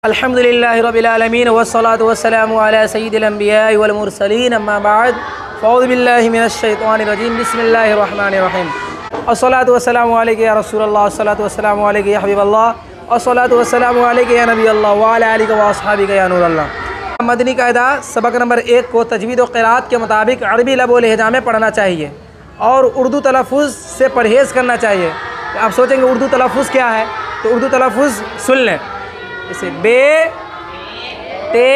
अल्हम्दुलिल्लाहि रब्बिल आलमीन वस्सलातु वस्सलामु अला सय्यिदिल अंबिया वल मुरसलीन अम्मा बाद फ़अऊज़ु बिल्लाहि मिनश शैतानिर रजीम बिस्मिल्लाहिर रहमानिर रहीम अस्सलातु वस्सलामु अलैका या रसूलल्लाह अस्सलातु वस्सलामु अलैका या हबीबल्लाह अस्सलातु वस्सलामु अलैका या नबीअल्लाह व अला आलिका व अस्हाबिका या नूरल्लाह। मदनी कायदा सबक नंबर 1 को तजवीद और क़िराअत के मुताबिक अरबी लब व लहजा में पढ़ना चाहिए और उर्दू तलफ़ुज़ से परहेज़ करना चाहिए। आप सोचेंगे उर्दू तलफ़ुज़ क्या है, तो उर्दू तलफ़ुज़ सुन लें, जैसे बे ते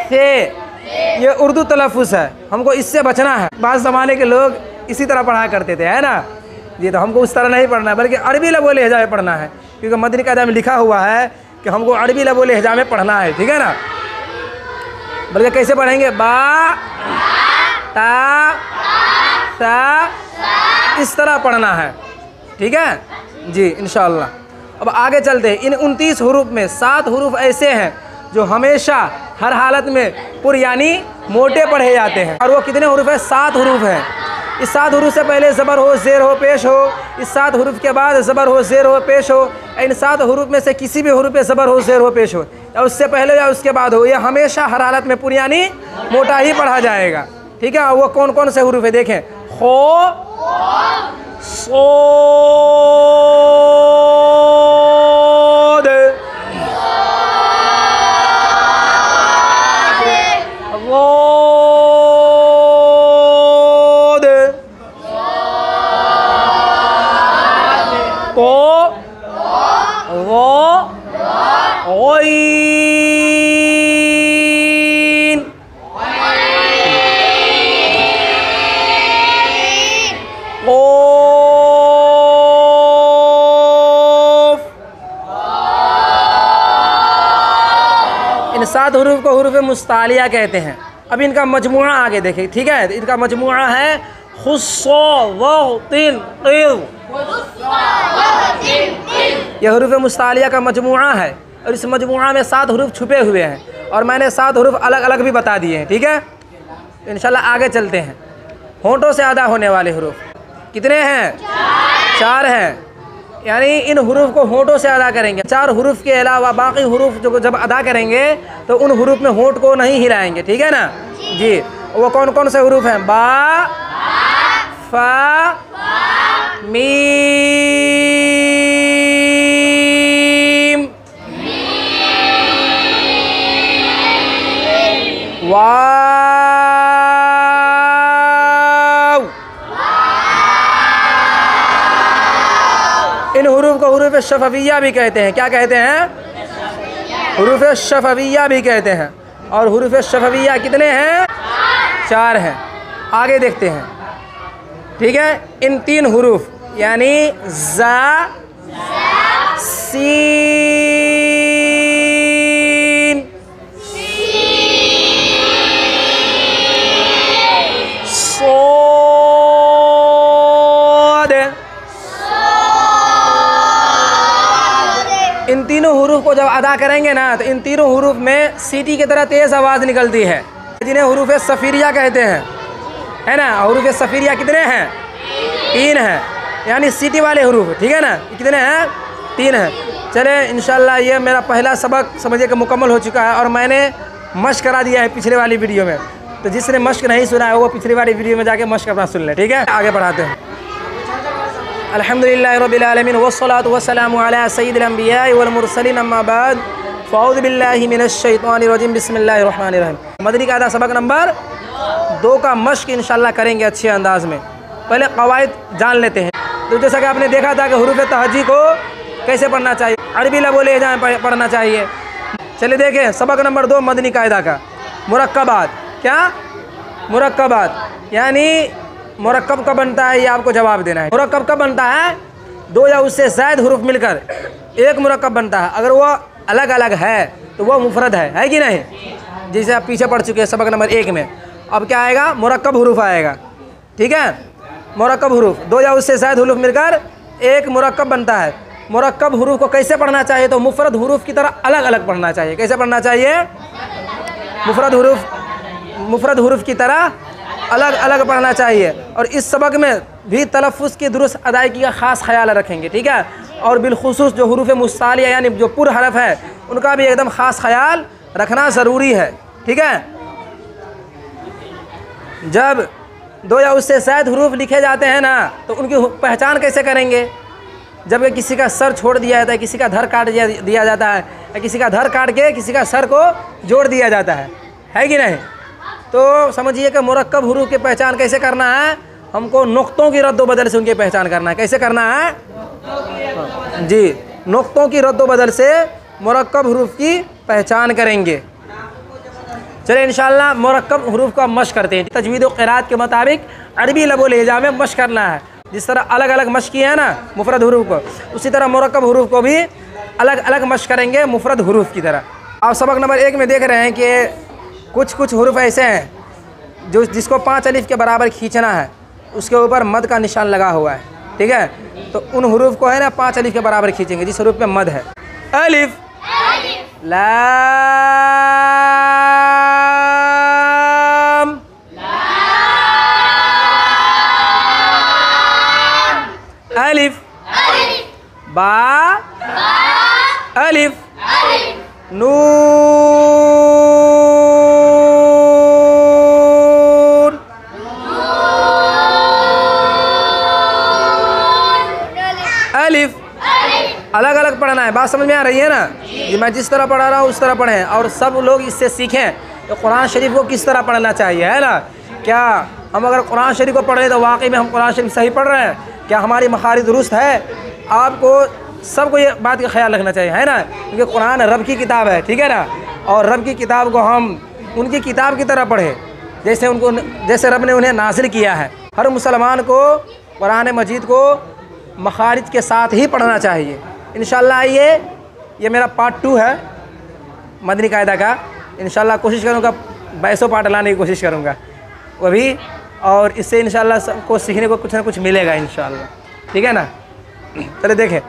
से, ये उर्दू तलफ़ुज़ है, हमको इससे बचना है। बाज़ ज़माने के लोग इसी तरह पढ़ा करते थे, है ना जी, तो हमको उस तरह नहीं पढ़ना है बल्कि अरबी लब व लहजा में पढ़ना है, क्योंकि मदनी कायदा में लिखा हुआ है कि हमको अरबी लब व लहजा में पढ़ना है, ठीक है ना। बल्कि कैसे पढ़ेंगे, बा ता सा, इस तरह पढ़ना है, ठीक है जी इंशाअल्लाह। अब आगे चलते हैं। इन 29 हरूफ में 7 हरूफ ऐसे हैं जो हमेशा हर हालत में पुर यानी मोटे पढ़े जाते हैं। और वो कितने हरूफ है, 7 हरूफ हैं। इस 7 हरूफ से पहले ज़बर हो, ज़ेर हो, पेश हो, इस 7 हरूफ के बाद ज़बर हो, ज़ेर हो, पेश हो। इन 7 हरूफ में से किसी भी हरूफ पे ज़बर हो, ज़ेर हो, पेश हो, या उससे पहले या उसके बाद हो, यह हमेशा हर हालत में पुर यानी मोटा ही पढ़ा जाएगा, ठीक है। वो कौन कौन से हरूफ है देखें, खो, सो, इन 7 हरूफ को हरूफ मुस्तालिया कहते हैं। अब इनका मजमुआ आगे देखें, ठीक है। इनका मजमुआ है खुस्सो व तिन तिल, यह हरूफ मुस्तालिया का मजमुआ है। और इस मजमुआ में 7 हरूफ छुपे हुए हैं और मैंने 7 हरूफ अलग अलग भी बता दिए हैं, ठीक है। इंशाल्लाह आगे चलते हैं। होंठों से अदा होने वाले हरूफ कितने हैं, 4 हैं। यानी इन हरूफ को होंठों से अदा करेंगे। 4 हरूफ के अलावा बाकी हरूफ जो जब अदा करेंगे तो उन हरूफ में होंठ को नहीं हिलाएंगे, ठीक है ना जी। वो कौन कौन से हरूफ हैं, बा फा मीम वाव। इन हरूफ को हरूफ शफविया भी कहते हैं। क्या कहते हैं, हरूफ शफविया भी कहते हैं। और हरूफ शफविया कितने हैं, 4 हैं। आगे देखते हैं, ठीक है। इन 3 हरूफ यानी ज़ा, सीन, सोद, इन तीनों हरूफ को जब अदा करेंगे ना तो इन तीनों हरूफ में सीटी की तरह तेज़ आवाज़ निकलती है, जिन्हें हरूफ सफ़ीरिया कहते हैं, है ना। हरूफ सफ़ीरिया कितने हैं, 3 हैं, यानी सीटी वाले हरूफ, ठीक है ना। कितने हैं, 3 हैं। चले इंशाल्लाह ये मेरा पहला सबक समझिए कि मुकम्मल हो चुका है और मैंने मश्क करा दिया है पिछले वाली वीडियो में। तो जिसने मश्क नहीं सुना है वो पिछली वाली वीडियो में जाके मश्क अपना सुन ले, ठीक है। आगे बढ़ाते हैं। अल्हम्दुलिल्लाहि रब्बिल आलमीन वस्सलातु वस्सलामु अला सय्यिदिल अंबिया वल मुरसलीन अम्मा बाद फ़अऊज़ु बिल्लाहि मिनश शैतानिर रजीम बिस्मिल्लाहिर रहमानिर रहीम। मदनी कायदा सबक नंबर 2 का मश्क इंशाल्लाह करेंगे अच्छे अंदाज में। पहले क़वाइद जान लेते हैं। तो जैसा कि आपने देखा था कि हरूफ तहजी को कैसे पढ़ना चाहिए, अरबी लब व लहजा में पढ़ना चाहिए। चलिए देखें सबक नंबर 2 मदनी कायदा का, मुरक्कबात। क्या, मुरक्कबात यानी मुरक्कब कब बनता है ये आपको जवाब देना है। मुरक्कब कब बनता है, 2 या उससे ज़ायद हरूफ मिलकर एक मुरक्कब बनता है। अगर वो अलग अलग है तो वो मुफरद है कि नहीं, जिसे आप पीछे पढ़ चुके हैं सबक नंबर 1 में। अब क्या आएगा, मुरक्कब हरूफ आएगा, ठीक है। मुरक्कब हरूफ 2 या उससे ज़ायद हरूफ मिलकर एक मुरक्कब बनता है। मुरक्कब हरूफ को कैसे पढ़ना चाहिए, तो मुफरद हरूफ की तरह अलग अलग पढ़ना चाहिए। कैसे पढ़ना चाहिए, मुफरद हरूफ की तरह अलग अलग पढ़ना चाहिए। और इस सबक में भी तलफ़ुज़ की दुरुस्त अदायगी का ख़ास ख्याल रखेंगे, ठीक है। और बिलखुसूस जो हरूफ मुस्तालिया यानी जो पुर हरफ है उनका भी एकदम ख़ास ख्याल रखना ज़रूरी है। ठीक है, जब 2 या उससे ज़ायद हरूफ लिखे जाते हैं ना तो उनकी पहचान कैसे करेंगे? जब किसी का सर छोड़ दिया जाता है, किसी का धर काट दिया जाता है, या किसी का धर काट के किसी का सर को जोड़ दिया जाता है कि नहीं? तो समझिए कि मुरक्कब हरूफ की पहचान कैसे करना है? हमको नुक्तों की रद्द बदल से उनकी पहचान करना है। कैसे करना है जी? नुक्तों की रद्द बदल से मुरक्कब हरूफ की पहचान करेंगे। चलिए इंशाअल्लाह मुरक्कब हरूफ का मश्क करते हैं। तजवीद और क़िराअत के मुताबिक अरबी लब व लहजा में मश्क करना है। जिस तरह अलग अलग मश्क किए हैं ना मुफरद हरूफ को, उसी तरह मुरक्कब हरूफ को भी अलग अलग मश्क करेंगे मुफरद हरूफ की तरह। आप सबक नंबर 1 में देख रहे हैं कि कुछ हरूफ ऐसे हैं जिसको 5 अलिफ के बराबर खींचना है, उसके ऊपर मद का निशान लगा हुआ है। ठीक है, तो उन हरूफ को है ना 5 अलिफ के बराबर खींचेंगे जिस हरूफ पे मद है। अलिफ, लाम, अलिफ, बा, अलिफ, नून, अलिफ। अलग अलग पढ़ना है। बात समझ में आ रही है ना? ये मैं जिस तरह पढ़ा रहा हूँ उस तरह पढ़ें और सब लोग इससे सीखें तो कुरान शरीफ को किस तरह पढ़ना चाहिए, है ना? क्या हम अगर कुरान शरीफ को पढ़ रहे हैं तो वाकई में हम कुरान शरीफ सही पढ़ रहे हैं? क्या हमारी मखारिज दुरुस्त है? आपको सबको ये बात का ख्याल रखना चाहिए, है ना? क्योंकि कुरान रब की किताब है। ठीक है ना? और रब की किताब को हम उनकी किताब की तरह पढ़ें जैसे रब ने उन्हें नाज़िल किया है। हर मुसलमान को कुरान मजीद को मखारिज के साथ ही पढ़ना चाहिए। इंशाअल्लाह ये मेरा पार्ट 2 है मदनी कायदा का। इंशाअल्लाह कोशिश करूँगा 22 पार्ट लाने की कोशिश करूँगा वो भी, और इससे इंशाअल्लाह सबको सीखने को कुछ ना कुछ मिलेगा इंशाअल्लाह। ठीक है ना? चले देखें।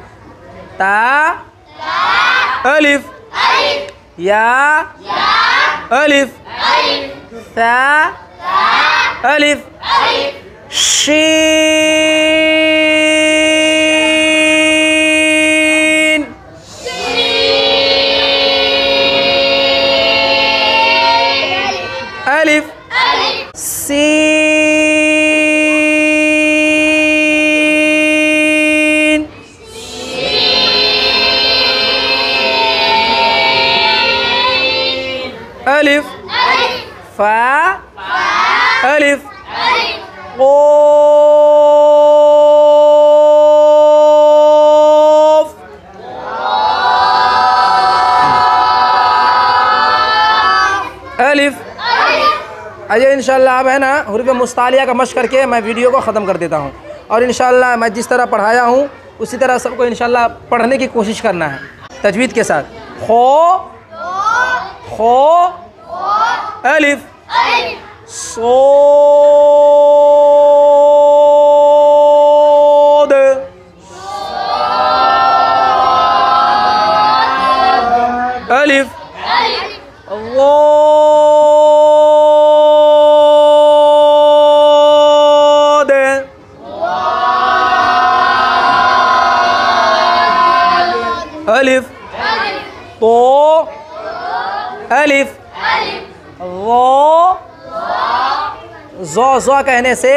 ता, अलिफ, या, अलिफ, सा, अलिफ, शीन, अलिफ, सीन, अलिफ, फा, अलिफ, क़ाफ़, अलिफ। अजय इंशाअल्लाह अब है ना हुरूफ़ मुस्तालिया का मश्क करके मैं वीडियो को ख़त्म कर देता हूँ, और इंशाअल्लाह मैं जिस तरह पढ़ाया हूँ उसी तरह सबको इंशाअल्लाह पढ़ने की कोशिश करना है तजवीद के साथ। खो, अलिफ, सोद, अलिफ, वाद, अलिफ, तो, अलिफ, ज़ो कहने से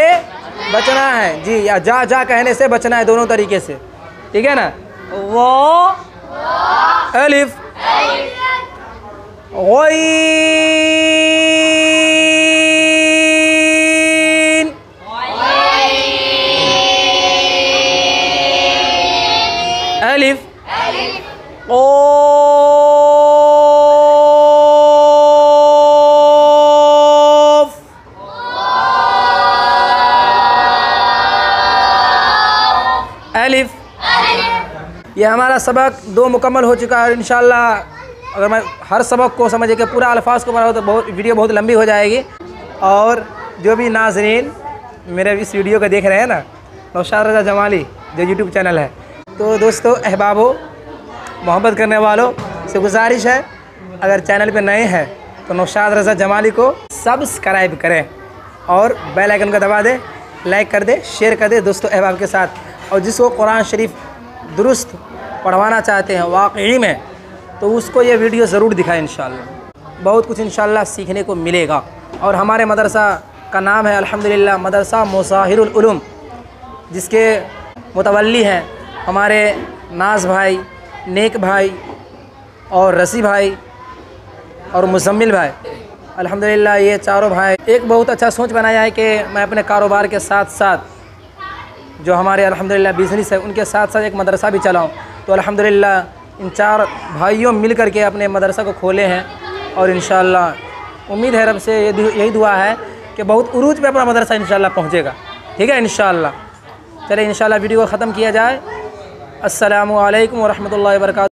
बचना है जी, या जा कहने से बचना है, दोनों तरीके से। ठीक है ना? वो, अलिफ, गईन, अलिफ, क़ाफ़, अलिफ। ये हमारा सबक 2 मुकम्मल हो चुका है। इंशाअल्लाह अगर मैं हर सबक को समझे कि पूरा अल्फाज को पढ़ा हो तो वीडियो बहुत लंबी हो जाएगी। और जो भी नाज़रीन मेरे इस वीडियो को देख रहे हैं ना, नौशाद रज़ा जमाली जो यूट्यूब चैनल है, तो दोस्तों अहबाबों मोहब्बत करने वालों से गुजारिश है अगर चैनल पे नए हैं तो नौशाद रज़ा जमाली को सब्सक्राइब करें और बेल आइकन को दबा दें, लाइक कर दे, शेयर कर दे दोस्तों अहबाब के साथ। और जिसको कुरान शरीफ दुरुस्त पढ़वाना चाहते हैं वाकई में तो उसको ये वीडियो ज़रूर दिखाएं। इंशाअल्लाह बहुत कुछ इंशाअल्लाह सीखने को मिलेगा। और हमारे मदरसा का नाम है अल्हम्दुलिल्लाह मदरसा मुसाहिरुल उलूम, जिसके मुतवल्ली हैं हमारे नाज भाई, नेक भाई और रसी भाई और मुज़म्मिल भाई। अल्हम्दुलिल्लाह ये चारों भाई एक बहुत अच्छा सोच बनाया है कि मैं अपने कारोबार के साथ साथ जो हमारे अल्हम्दुलिल्लाह बिज़नेस है उनके साथ साथ एक मदरसा भी चलाऊँ। तो अल्हम्दुलिल्लाह इन चार भाइयों मिल कर के अपने मदरसा को खोले हैं और इंशाअल्लाह उम्मीद है रब से यही दुआ है कि बहुत उरूज पे अपना मदरसा इंशाअल्लाह पहुँचेगा। ठीक है इंशाअल्लाह। चलिए इंशाअल्लाह वीडियो को ख़त्म किया जाए। अस्सलामु अलैकुम व रहमतुल्लाहि व बरकातुहू।